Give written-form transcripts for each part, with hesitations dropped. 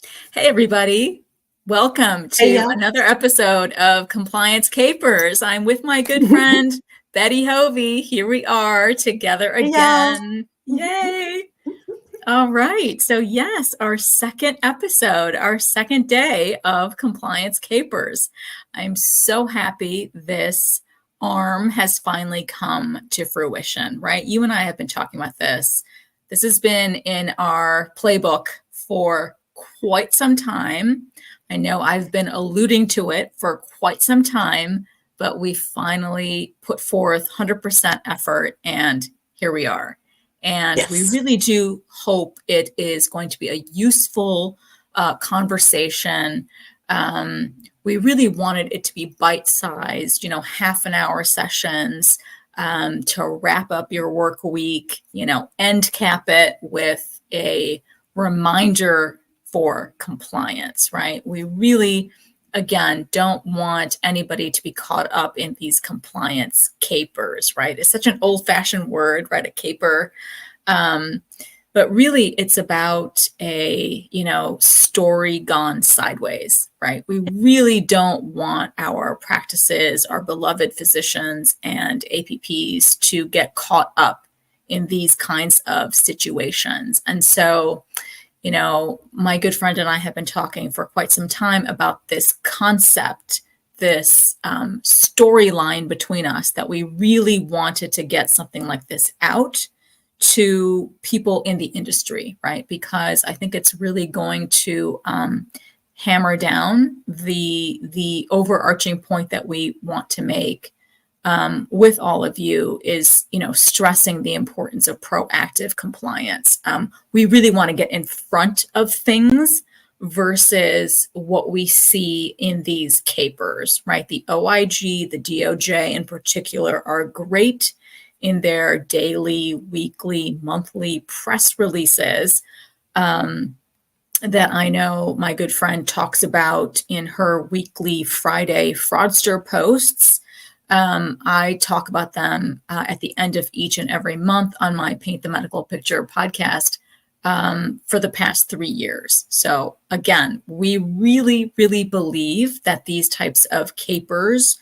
Hey, everybody. Welcome Hey, to yeah. another episode of Compliance Capers. I'm with my good friend, Betty Hovey. Here we are together Hey, y'all. again. Yay. All right. So, yes, our second episode, our second day of Compliance Capers. I'm so happy this arm has finally come to fruition, right? You and I have been talking about this. This has been in our playbook for quite some time. I know I've been alluding to it for quite some time, but we finally put forth 100% effort, and here we are. And we Yes. really do hope it is going to be a useful conversation. We really wanted it to be bite-sized, half an hour sessions to wrap up your work week, end cap it with a reminder for compliance, right? We really, again, don't want anybody to be caught up in these compliance capers, right? It's such an old-fashioned word, right? A caper. Um, but really, it's about a, story gone sideways, right? We really don't want our practices, our beloved physicians and APPs to get caught up in these kinds of situations. And so, my good friend and I have been talking for quite some time about this concept, this storyline between us, that we really wanted to get something like this out to people in the industry, right? Because I think it's really going to hammer down the overarching point that we want to make with all of you is, stressing the importance of proactive compliance. We really want to get in front of things versus what we see in these capers, right? The OIG, the DOJ in particular, are great in their daily, weekly, monthly press releases. That I know my good friend talks about in her weekly Friday fraudster posts. I talk about them at the end of each and every month on my Paint the Medical Picture podcast for the past 3 years. So again, we really, really believe that these types of capers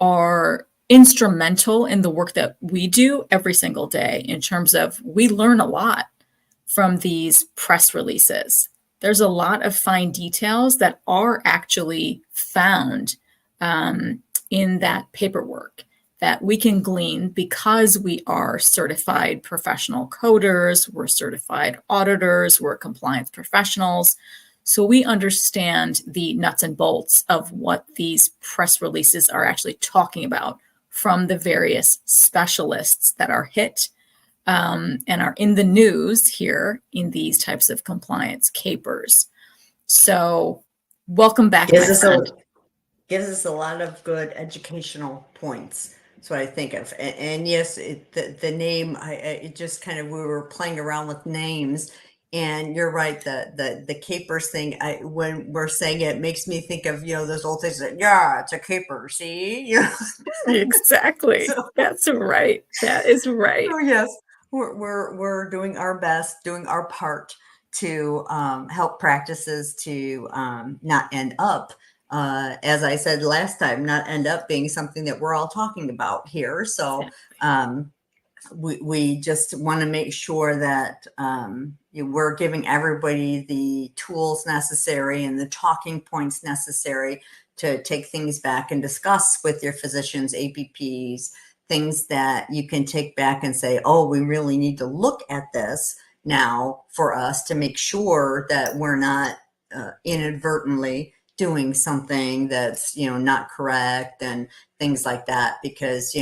are instrumental in the work that we do every single day in terms of we learn a lot from these press releases. There's a lot of fine details that are actually found in that paperwork that we can glean because we are certified professional coders, we're certified auditors, we're compliance professionals. So we understand the nuts and bolts of what these press releases are actually talking about from the various specialists that are hit and are in the news here in these types of compliance capers. So welcome back, Gives my us friend. a lot of good educational points. That's what I think of. And yes, the name, it just kind of, we were playing around with names, and you're right. The capers thing, when we're saying it, makes me think of, those old things that, yeah, it's a caper. See, Exactly. so, That's right. That is right. so yes, we're doing our best, doing our part to help practices to not end up, as I said last time, not end up being something that we're all talking about here. So we just want to make sure that we're giving everybody the tools necessary and the talking points necessary to take things back and discuss with your physicians, APPs, things that you can take back and say, oh, we really need to look at this now for us to make sure that we're not inadvertently doing something that's not correct and things like that. Because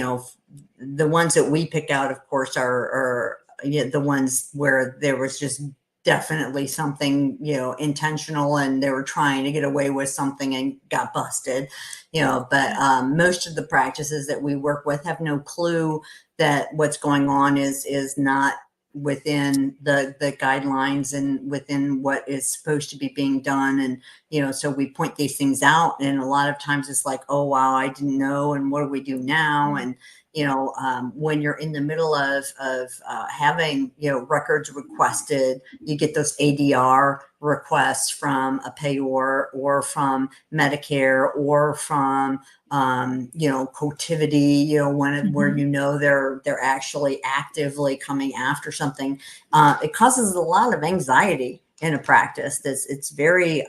the ones that we pick out, of course, are the ones where there was just definitely something intentional, and they were trying to get away with something and got busted. But most of the practices that we work with have no clue that what's going on is not within the guidelines and within what is supposed to be being done. And so we point these things out, and a lot of times it's like, oh wow, I didn't know, and what do we do now? And when you're in the middle of having, records requested, you get those ADR requests from a payor or from Medicare or from, Cotivity, where, they're actually actively coming after something. It causes a lot of anxiety in a practice. It's very,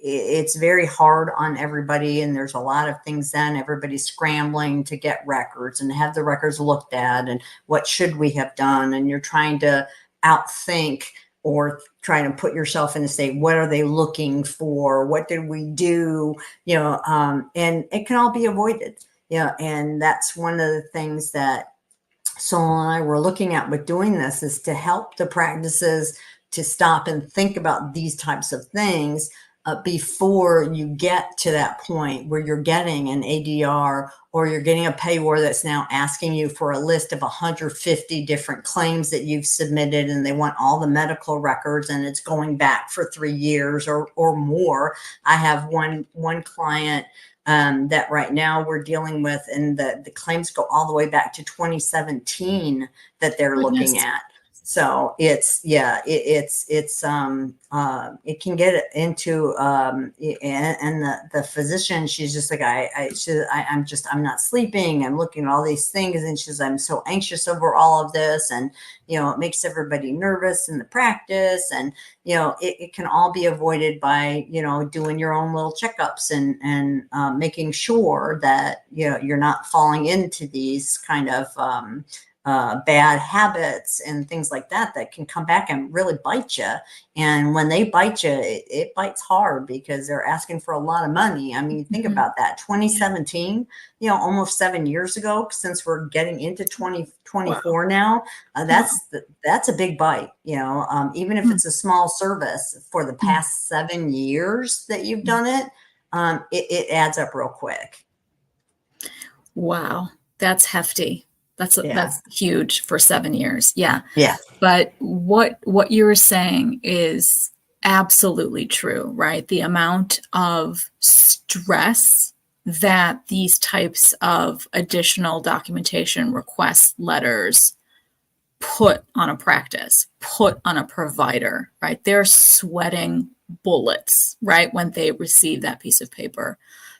it's very hard on everybody, and there's a lot of things then everybody's scrambling to get records and have the records looked at, and what should we have done, and you're trying to outthink or trying to put yourself in the state, what are they looking for, what did we do, and it can all be avoided. And that's one of the things that Sol and I were looking at with doing this, is to help the practices to stop and think about these types of things before you get to that point where you're getting an ADR or you're getting a payor that's now asking you for a list of 150 different claims that you've submitted, and they want all the medical records, and it's going back for 3 years or more. I have one client that right now we're dealing with, and the claims go all the way back to 2017 that they're looking at. So it can get into, and the physician, she's just like, I'm not sleeping. I'm looking at all these things, and she's, I'm so anxious over all of this. And, it makes everybody nervous in the practice, and, it can all be avoided by, doing your own little checkups and making sure that, you're not falling into these kind of, bad habits and things like that can come back and really bite you. And when they bite you, it bites hard, because they're asking for a lot of money. I mean, think about that. 2017, almost 7 years ago, since we're getting into 2024 now, that's a big bite, even if it's a small service for the past 7 years that you've done it, it adds up real quick. Wow. That's hefty. That's huge for 7 years. Yeah. Yeah. But what you were saying is absolutely true, right? The amount of stress that these types of additional documentation request letters put on a practice, put on a provider, right? They're sweating bullets, right, when they receive that piece of paper,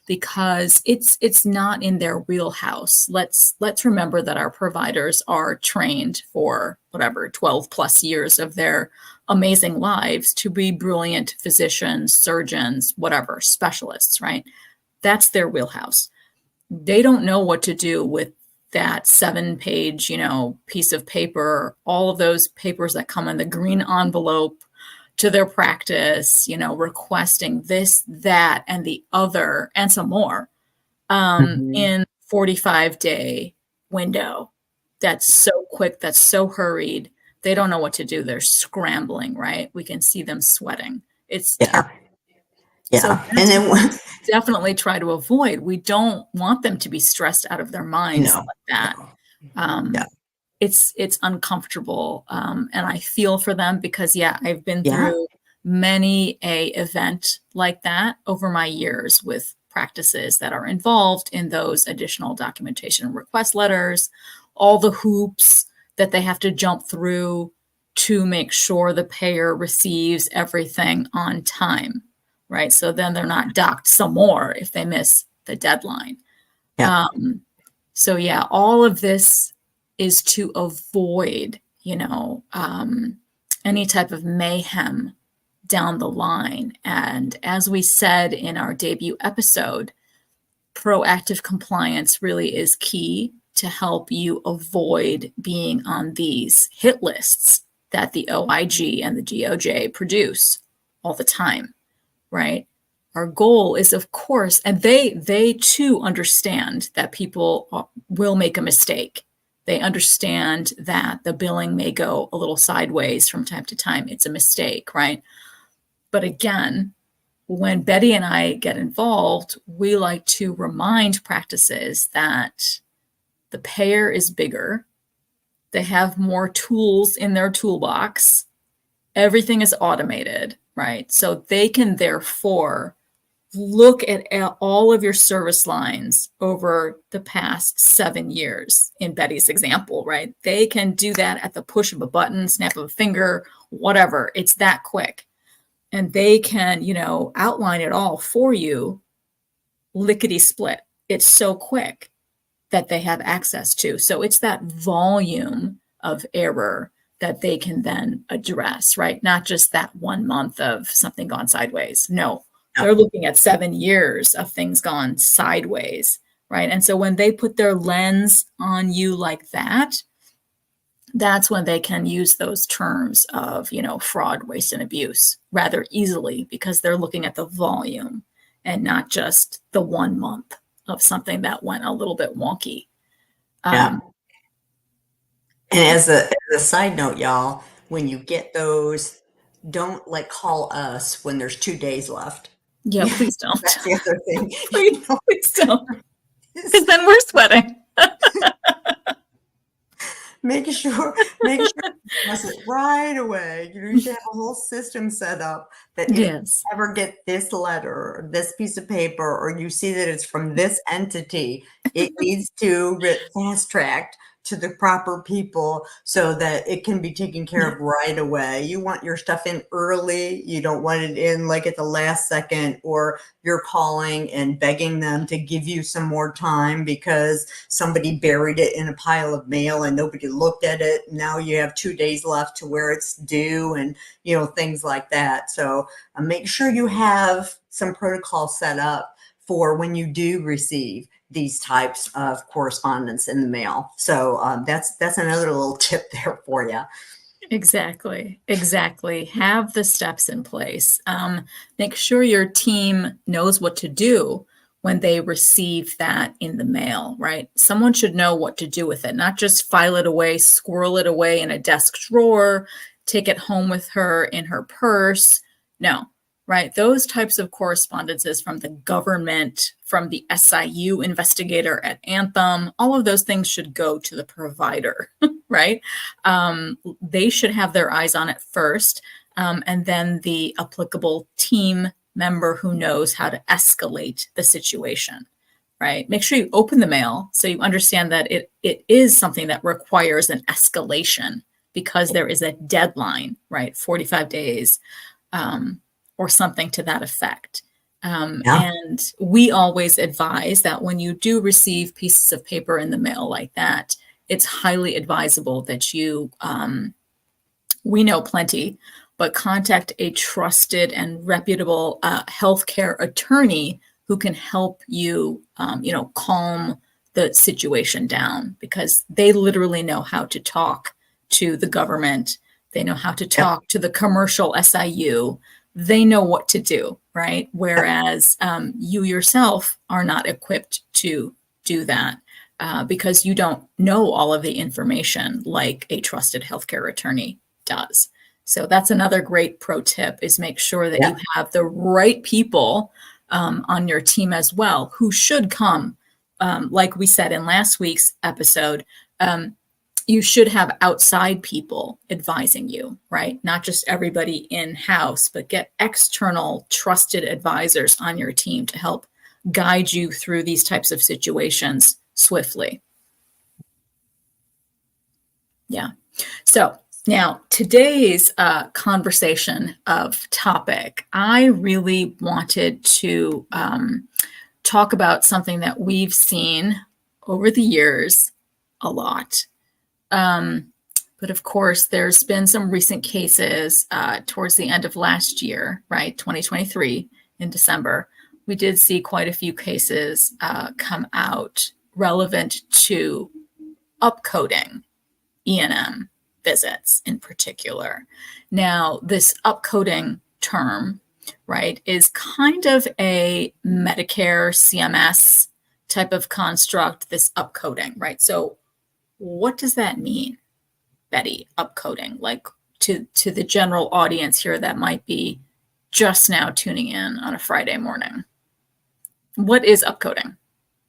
because it's not in their wheelhouse. Let's remember that our providers are trained for 12 plus years of their amazing lives to be brilliant physicians, surgeons, whatever, specialists, right? That's their wheelhouse. They don't know what to do with that 7-page, piece of paper, all of those papers that come in the green envelope to their practice, requesting this, that, and the other, and some more in 45-day window. That's so quick. That's so hurried. They don't know what to do. They're scrambling, right? We can see them sweating. It's terrible. Yeah. So and then definitely try to avoid. We don't want them to be stressed out of their minds like that. It's uncomfortable. And I feel for them, because I've been through many a event like that over my years with practices that are involved in those additional documentation request letters, all the hoops that they have to jump through to make sure the payer receives everything on time, right? So then they're not docked some more if they miss the deadline. All of this is to avoid, any type of mayhem down the line. And as we said in our debut episode, proactive compliance really is key to help you avoid being on these hit lists that the OIG and the DOJ produce all the time, right? Our goal is, of course, and they too understand that people will make a mistake. They understand that the billing may go a little sideways from time to time. It's a mistake, right? But again, when Betty and I get involved, we like to remind practices that the payer is bigger. They have more tools in their toolbox. Everything is automated, right? So they can therefore look at all of your service lines over the past 7 years in Betty's example, right? They can do that at the push of a button, snap of a finger, whatever. It's that quick. And they can, outline it all for you, lickety split. It's so quick that they have access to. So it's that volume of error that they can then address, right? Not just that 1 month of something gone sideways. No, they're looking at 7 years of things gone sideways, right? And so when they put their lens on you like that, that's when they can use those terms of, fraud, waste, and abuse rather easily, because they're looking at the volume and not just the 1 month of something that went a little bit wonky. Yeah. And as a side note, y'all, when you get those, don't call us when there's 2 days left. Yeah, please don't. That's the other thing. Please don't. Because then we're sweating. Make sure you press it right away. You should have a whole system set up that if you ever get this letter or this piece of paper, or you see that it's from this entity, it needs to get fast tracked to the proper people so that it can be taken care of right away. You want your stuff in early. You don't want it in at the last second, or you're calling and begging them to give you some more time because somebody buried it in a pile of mail and nobody looked at it. Now you have 2 days left to where it's due, and things like that. So make sure you have some protocol set up for when you do receive these types of correspondence in the mail. So that's another little tip there for you. Exactly. Have the steps in place. Make sure your team knows what to do when they receive that in the mail, right? Someone should know what to do with it, not just file it away, squirrel it away in a desk drawer, take it home with her in her purse. No. Right. Those types of correspondences from the government, from the SIU investigator at Anthem, all of those things should go to the provider, right? They should have their eyes on it first. And then the applicable team member who knows how to escalate the situation, right? Make sure you open the mail so you understand that it is something that requires an escalation because there is a deadline, right? 45 days. Or something to that effect. And we always advise that when you do receive pieces of paper in the mail like that, it's highly advisable that you, we know plenty, but contact a trusted and reputable healthcare attorney who can help you, calm the situation down, because they literally know how to talk to the government. They know how to talk to the commercial SIU. They know what to do, right? Whereas you yourself are not equipped to do that because you don't know all of the information like a trusted healthcare attorney does. So that's another great pro tip, is make sure that you have the right people on your team as well, who should come, like we said in last week's episode, you should have outside people advising you, right? Not just everybody in-house, but get external trusted advisors on your team to help guide you through these types of situations swiftly. Yeah. So now today's conversation of topic, I really wanted to talk about something that we've seen over the years a lot. But of course, there's been some recent cases towards the end of last year, right? 2023 in December. We did see quite a few cases come out relevant to upcoding E&M visits in particular. Now, this upcoding term, right, is kind of a Medicare CMS type of construct, this upcoding, right? So what does that mean, Betty, upcoding? Like to the general audience here that might be just now tuning in on a Friday morning. What is upcoding?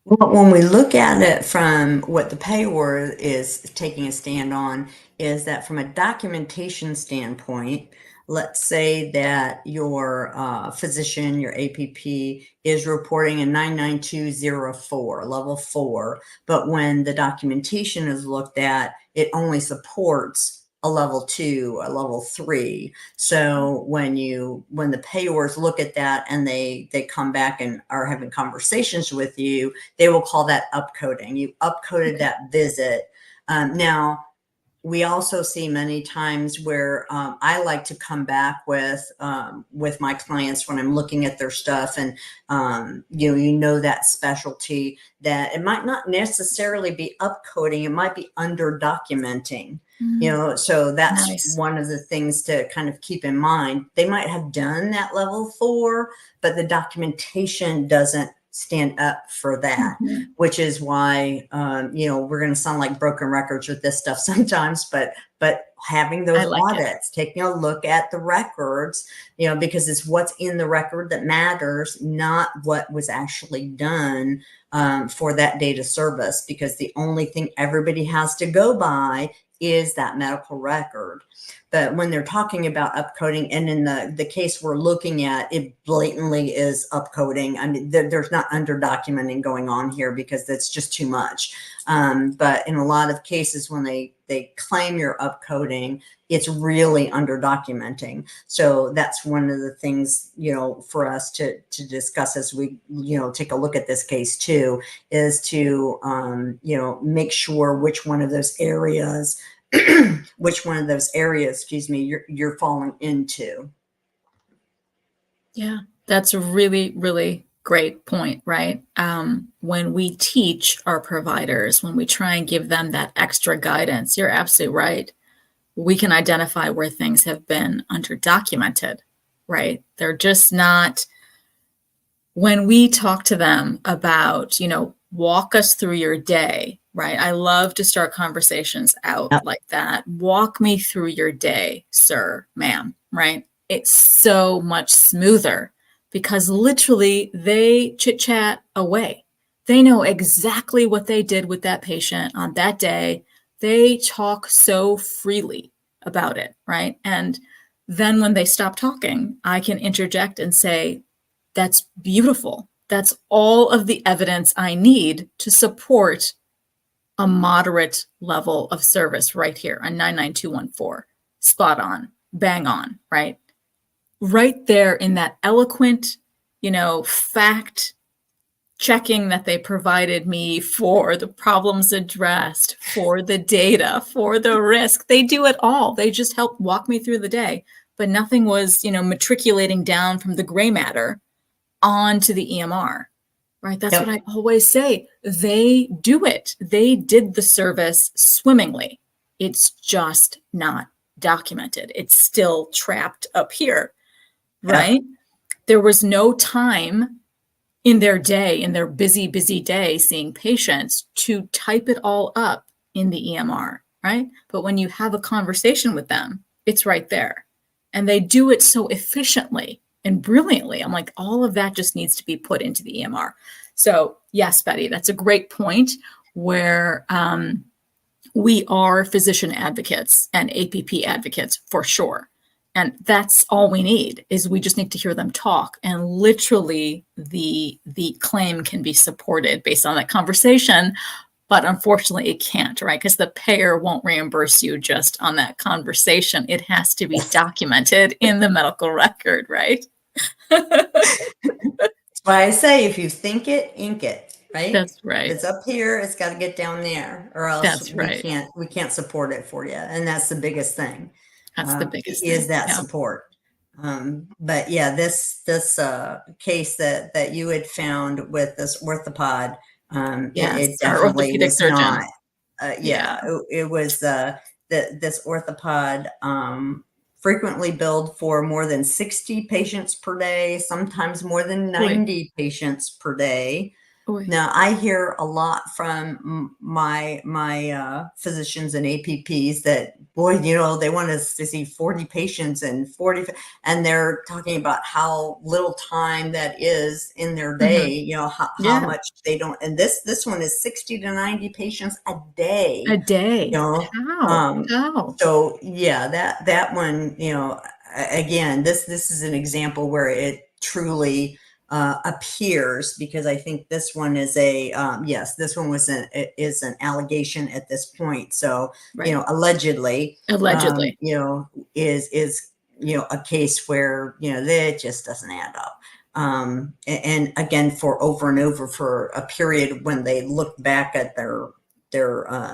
Well, when we look at it from what the payor is taking a stand on, is that from a documentation standpoint, let's say that your physician, your APP, is reporting a 99204, level 4, but when the documentation is looked at, it only supports a level 2, a level 3. So when the payors look at that and they come back and are having conversations with you, they will call that upcoding. You upcoded that visit. Now, we also see many times where I like to come back with my clients when I'm looking at their stuff, and that specialty, that it might not necessarily be upcoding, it might be under documenting. So that's Nice. one of the things to kind of keep in mind. They might have done that level 4, but the documentation doesn't stand up for that, Mhm. which is why, we're going to sound like broken records with this stuff sometimes, but having I those like it. audits, taking a look at the records, because it's what's in the record that matters, not what was actually done for that data service, because the only thing everybody has to go by is that medical record. But when they're talking about upcoding, and in the case we're looking at, it blatantly is upcoding. I mean, there's not under documenting going on here, because that's just too much. But in a lot of cases, when they claim you're upcoding, it's really under documenting. So that's one of the things, for us to discuss as we, take a look at this case too, is to, make sure which one of those areas, excuse me, you're falling into. Yeah, that's a really, really great point, right? When we teach our providers, when we try and give them that extra guidance, you're absolutely right. We can identify where things have been underdocumented, right? They're just not, when we talk to them about, walk us through your day, right? I love to start conversations out Yep. like that. Walk me through your day, sir, ma'am, right? It's so much smoother because literally they chit chat away. They know exactly what they did with that patient on that day. They talk so freely about it, right? And then when they stop talking, I can interject and say, that's beautiful. That's all of the evidence I need to support a moderate level of service right here on 99214. Spot on, bang on, right? Right there in that eloquent, fact checking that they provided me for the problems addressed, for the data, for the risk. They do it all. They just help walk me through the day, but nothing was, matriculating down from the gray matter onto the EMR, right? That's what Yep. I always say. They do it. They did the service swimmingly. It's just not documented. It's still trapped up here, right? Yep. There was no time in their day, in their busy, busy day, seeing patients to type it all up in the EMR, right? But when you have a conversation with them, it's right there. And they do it so efficiently and brilliantly. I'm like, all of that just needs to be put into the EMR. So, yes, Betty, that's a great point where we are physician advocates and APP advocates for sure. And that's all we need, is we just need to hear them talk. And literally the claim can be supported based on that conversation. But unfortunately, it can't, right? Because the payer won't reimburse you just on that conversation. It has to be documented in the medical record, right? That's why I say, if you think it, ink it, right? That's If right. it's up here, it's got to get down there, or else That's we right. can't support it for you. And that's the biggest thing, That's the biggest is thing. that Yeah. support. But yeah, this case that you had found with this orthopod, it Yes. Our definitely orthopedic was surgeon. not. Yeah. It was this orthopod frequently billed for more than 60 patients per day, sometimes more than Boy. 90 patients per day. Boy. Now, I hear a lot from my physicians and APPs that, boy, they want us to see 40 patients and 40, and they're talking about how little time that is in their day. Mhm. How Yeah. much they don't. And this one is 60 to 90 patients a day. A day. You know, How? um, How? so yeah, that one, again, this is an example where it truly appears, because I think this one is a yes, this one is an allegation at this point. So Right. Allegedly, Allegedly. Is a case where that just doesn't add up. And again, for over and over, for a period, when they look back at their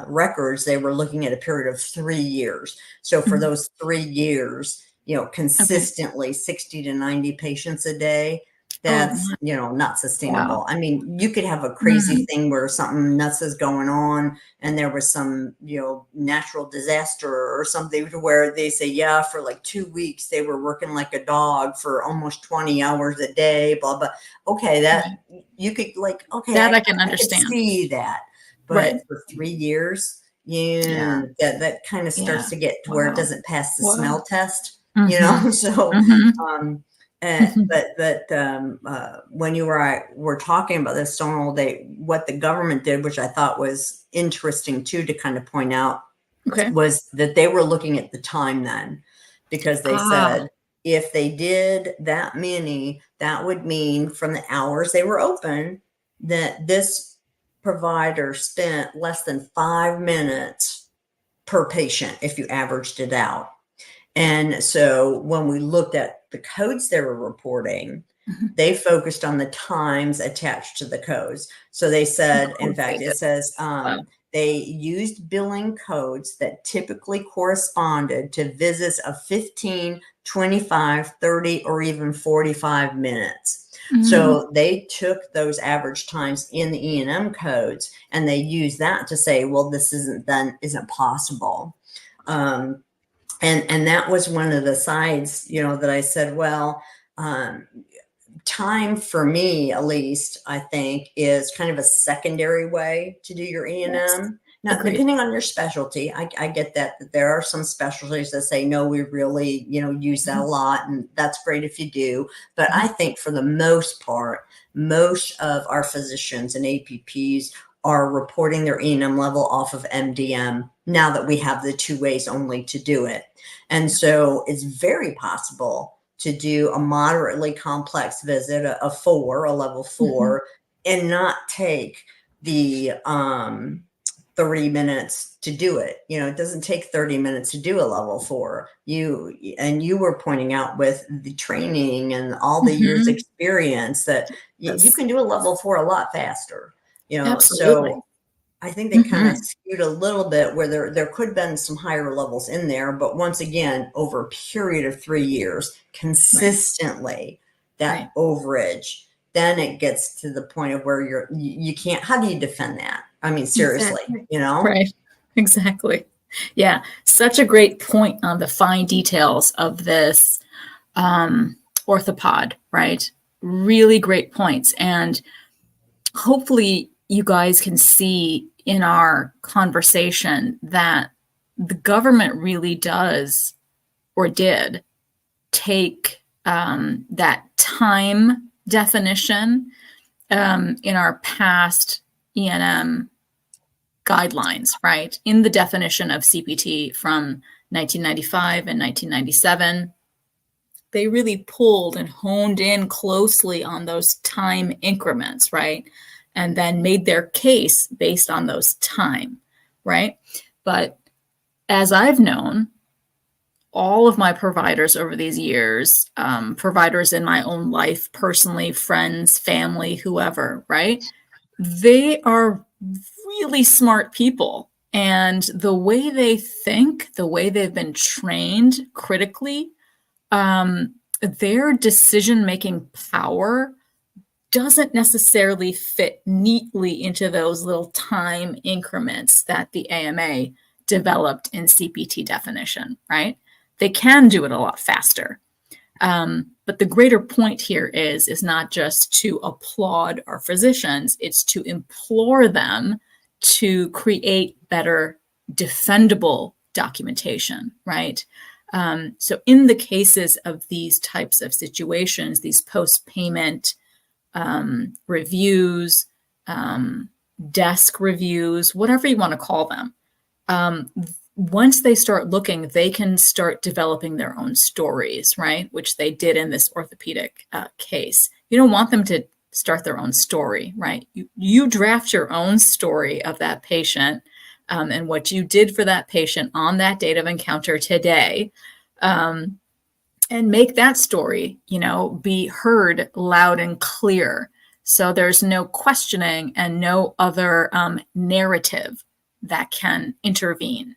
records, they were looking at a period of 3 years. So for Mhm. those 3 years, Okay. consistently 60 to 90 patients a day, Oh, that's, not sustainable. wow. I mean, you could have a crazy Mm. thing where something nuts is going on, and there was some, natural disaster or something, to where they say, yeah, for like 2 weeks, they were working like a dog for almost 20 hours a day, blah, blah. Okay, that Right. you could, like, okay, That I can I could understand. see that. But Right. for 3 years, Yeah. that kind of starts Yeah. to get to where it Wow. doesn't pass the Wow. smell test, Mhm. So, Mhm. um, Mhm. when you were talking about this stone all day, what the government did, which I thought was interesting too, to kind of point out, Okay. was that they were looking at the time then, because they Ah, said if they did that many, that would mean from the hours they were open, that this provider spent less than 5 minutes per patient if you averaged it out. And so when we looked at the codes they were reporting, mhm. they focused on the times attached to the codes. So they Of said, in course they fact, it did. says Wow. they used billing codes that typically corresponded to visits of 15, 25, 30, or even 45 minutes. Mhm. So they took those average times in the E&M codes, and they used that to say, well, this isn't possible. Um, and that was one of the sides, that I said, well, um, time for me, at least, I think, is kind of a secondary way to do your Yes. E&M. Now, Agreed. depending on your specialty, I get that there are some specialties that say, no, we really, use that a Mhm. lot, and that's great if you do. But I Mhm. think for the most part, most of our physicians and APPs are reporting their E&M level off of MDM, now that we have the 2 ways only to do it. And Yeah. so it's very possible to do a moderately complex visit, a level Mhm. 4, and not take the 30 minutes to do it. It doesn't take 30 minutes to do a level 4. You were pointing out, with the training and all the years Mhm. experience, that you Yes. can do a level 4 a lot faster. Absolutely. So I think they kind of Mhm. skewed a little bit, where there could have been some higher levels in there, but once again, over a period of 3 years, Right. consistently, that Right. overage, then it gets to the point of where you can't. How do you defend that? I mean, seriously, Exactly. Right. Exactly. Yeah. Such a great point on the fine details of this orthopod, right? Really great points. And hopefully, you guys can see in our conversation that the government really does, or did, take that time definition in our past E&M guidelines, right? In the definition of CPT from 1995 and 1997, they really pulled and honed in closely on those time increments, right? And then made their case based on those time, right? But as I've known, all of my providers over these years, providers in my own life, personally, friends, family, whoever, right? They are really smart people. And the way they think, the way they've been trained critically, their decision making power doesn't necessarily fit neatly into those little time increments that the AMA developed in CPT definition, right? They can do it a lot faster. But the greater point here is not just to applaud our physicians, it's to implore them to create better defendable documentation, right? So in the cases of these types of situations, these post-payment reviews, um, desk reviews, whatever you want to call them, um, once they start looking, they can start developing their own stories, right? Which they did in this orthopedic case. You don't want them to start their own story, right? You draft your own story of that patient and what you did for that patient on that date of encounter today. And make that story, be heard loud and clear. So there's no questioning and no other narrative that can intervene.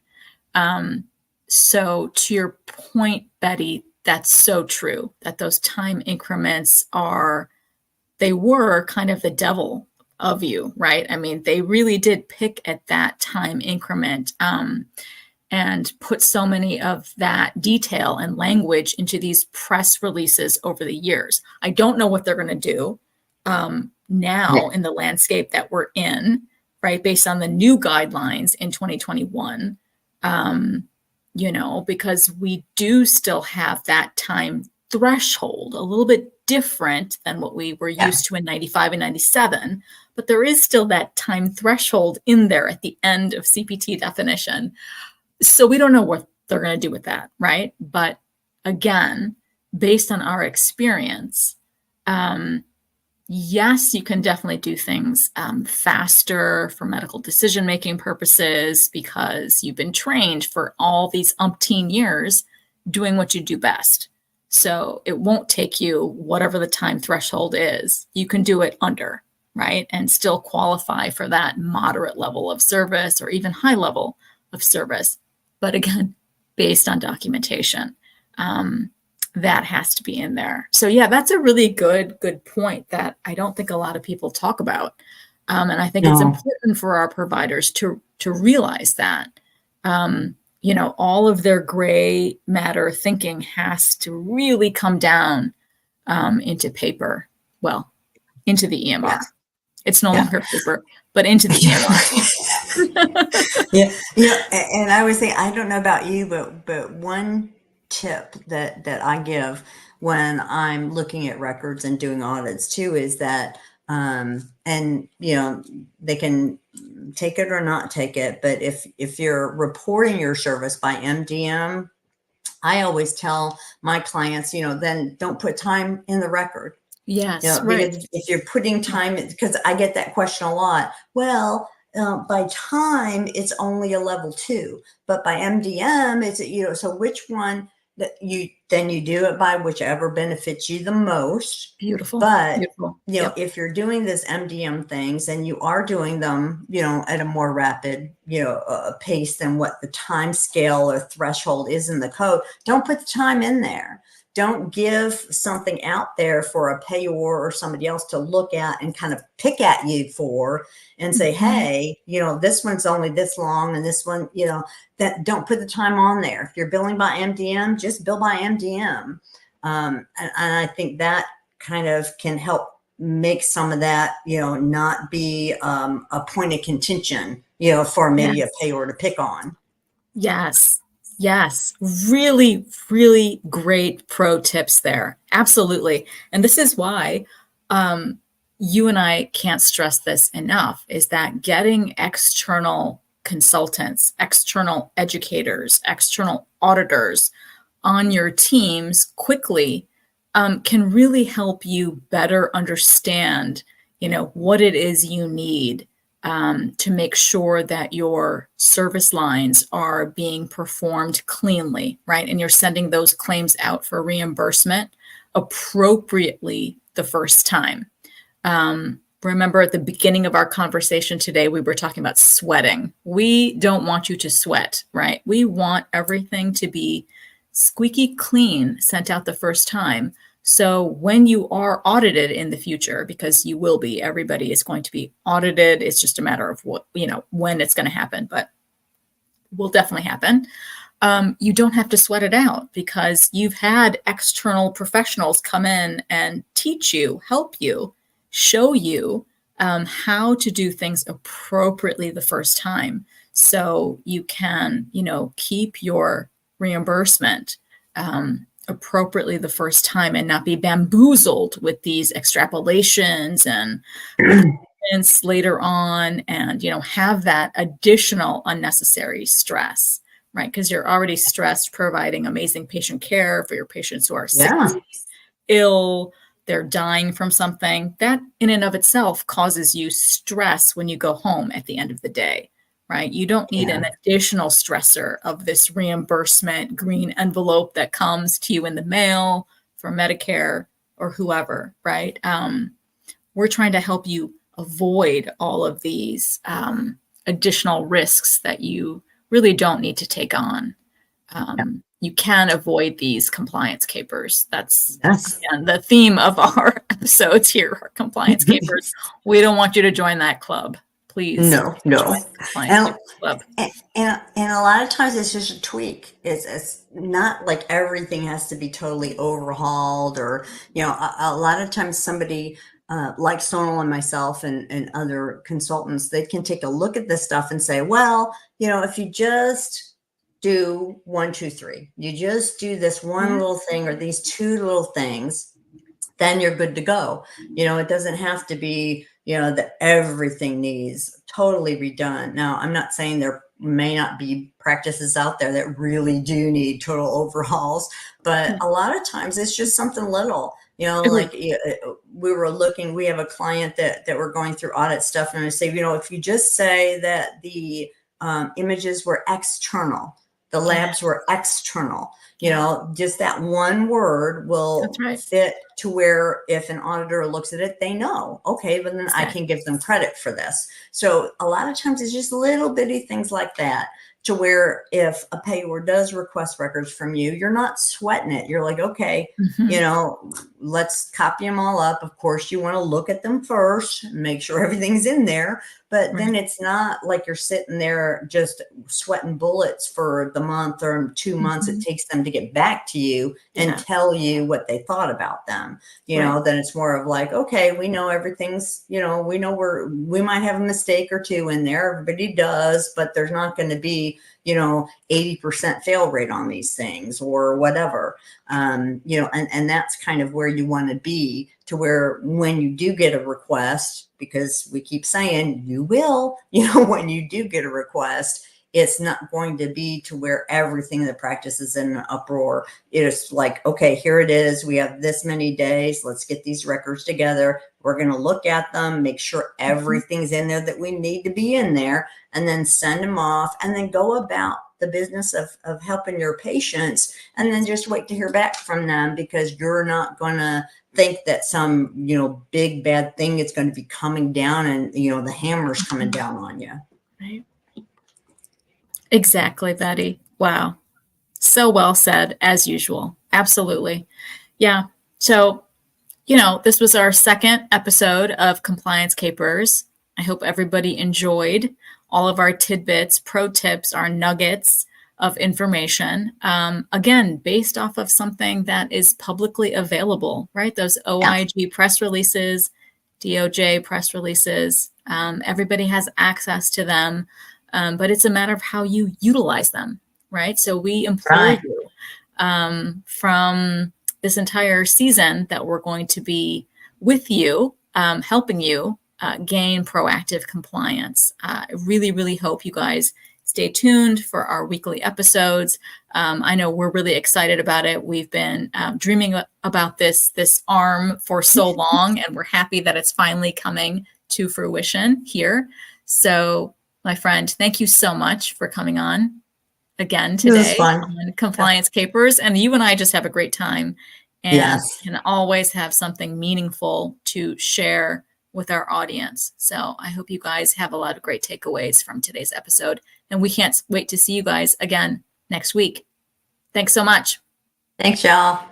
So to your point, Betty, that's so true, that those time increments they were kind of the devil of you, right? I mean, they really did pick at that time increment and put so many of that detail and language into these press releases over the years. I don't know what they're going to do now in the landscape that we're in, right? Based on the new guidelines in 2021, because we do still have that time threshold, a little bit different than what we were used to in 95 and 97, but there is still that time threshold in there at the end of CPT definition. So we don't know what they're going to do with that, right? But again, based on our experience, yes, you can definitely do things faster for medical decision-making purposes because you've been trained for all these umpteen years doing what you do best. So it won't take you whatever the time threshold is. You can do it under, right? And still qualify for that moderate level of service or even high level of service. But again, based on documentation, that has to be in there. So yeah, that's a really good point that I don't think a lot of people talk about. And I think it's important for our providers to realize that, all of their gray matter thinking has to really come down into paper, into the EMR. Yeah. It's no longer paper, but into the EMR. And I would say, I don't know about you, but one tip that I give when I'm looking at records and doing audits too is that, they can take it or not take it, but if you're reporting your service by MDM, I always tell my clients, then don't put time in the record. Yes, right. Because if you're putting time, because I get that question a lot. Well, by time it's only a level 2, but by MDM it's so which one that you do it by, whichever benefits you the most. Beautiful. But Beautiful. If you're doing this MDM things and you are doing them, at a more rapid, pace than what the time scale or threshold is in the code, don't put the time in there. Don't give something out there for a payor or somebody else to look at and kind of pick at you for and say, hey, this one's only this long and this one, that don't put the time on there. If you're billing by MDM, just bill by MDM. And I think that kind of can help make some of that, not be a point of contention, for maybe a payor to pick on. Yes. Yes. Really, really great pro tips there. Absolutely. And this is why you and I can't stress this enough, is that getting external consultants, external educators, external auditors on your teams quickly can really help you better understand, what it is you need to make sure that your service lines are being performed cleanly, right? And you're sending those claims out for reimbursement appropriately the first time. Remember at the beginning of our conversation today, we were talking about sweating. We don't want you to sweat, right? We want everything to be squeaky clean sent out the first time. So when you are audited in the future, because you will be, everybody is going to be audited. It's just a matter of when it's going to happen, but it will definitely happen. You don't have to sweat it out because you've had external professionals come in and teach you, help you, show you how to do things appropriately the first time. So you can, keep your reimbursement appropriately the first time and not be bamboozled with these extrapolations and later on and have that additional unnecessary stress, right? Because you're already stressed providing amazing patient care for your patients who are sick, Yeah. ill, they're dying from something. That in and of itself causes you stress when you go home at the end of the day, right? You don't need an additional stressor of this reimbursement green envelope that comes to you in the mail for Medicare or whoever, right? We're trying to help you avoid all of these additional risks that you really don't need to take on. You can avoid these compliance capers. That's again, the theme of our episodes here are compliance capers. We don't want you to join that club. Please No. join the compliance capers club. And a lot of times it's just a tweak. It's not like everything has to be totally overhauled, or, a lot of times somebody like Sonal and myself and other consultants, they can take a look at this stuff and say, well, if you just do 1, 2, 3, you just do this one little thing or these 2 little things, then you're good to go. It doesn't have to be, that everything needs totally redone. Now, I'm not saying there may not be practices out there that really do need total overhauls, but a lot of times it's just something little, like we have a client that we're going through audit stuff, and I say, if you just say that the images were external, the labs were external, just that one word will fit to where if an auditor looks at it, they know, okay, but then I can give them credit for this. So a lot of times it's just little bitty things like that, to where if a payor does request records from you, you're not sweating it. You're like, okay, let's copy them all up. Of course, you want to look at them first, make sure everything's in there. But then it's not like you're sitting there just sweating bullets for the month or 2 months it takes them to get back to you and tell you what they thought about them. Then it's more of like, okay, we know everything's, we know we might have a mistake or 2 in there. Everybody does, but there's not going to be, 80% fail rate on these things or whatever. And that's kind of where you want to be, to where when you do get a request, because we keep saying you will, when you do get a request, it's not going to be to where everything in the practice is in an uproar. It's like, okay, here it is. We have this many days. Let's get these records together. We're going to look at them, make sure everything's in there that we need to be in there, and then send them off, and then go about the business of helping your patients, and then just wait to hear back from them, because you're not going to think that some, big bad thing is going to be coming down and, the hammer's coming down on you. Right. Exactly, Betty. Wow. So well said, as usual. Absolutely. Yeah. So, this was our second episode of Compliance Capers. I hope everybody enjoyed all of our tidbits, pro tips, our nuggets of information. Again, based off of something that is publicly available, right? Those OIG press releases, DOJ press releases, everybody has access to them. But it's a matter of how you utilize them, right? So we implore you from this entire season that we're going to be with you, helping you gain proactive compliance. I really, really hope you guys stay tuned for our weekly episodes. I know we're really excited about it. We've been dreaming about this arm for so long, and we're happy that it's finally coming to fruition here. So, my friend, thank you so much for coming on again today on Compliance Capers. And you and I just have a great time, and can always have something meaningful to share with our audience. So I hope you guys have a lot of great takeaways from today's episode. And we can't wait to see you guys again next week. Thanks so much. Thanks, y'all.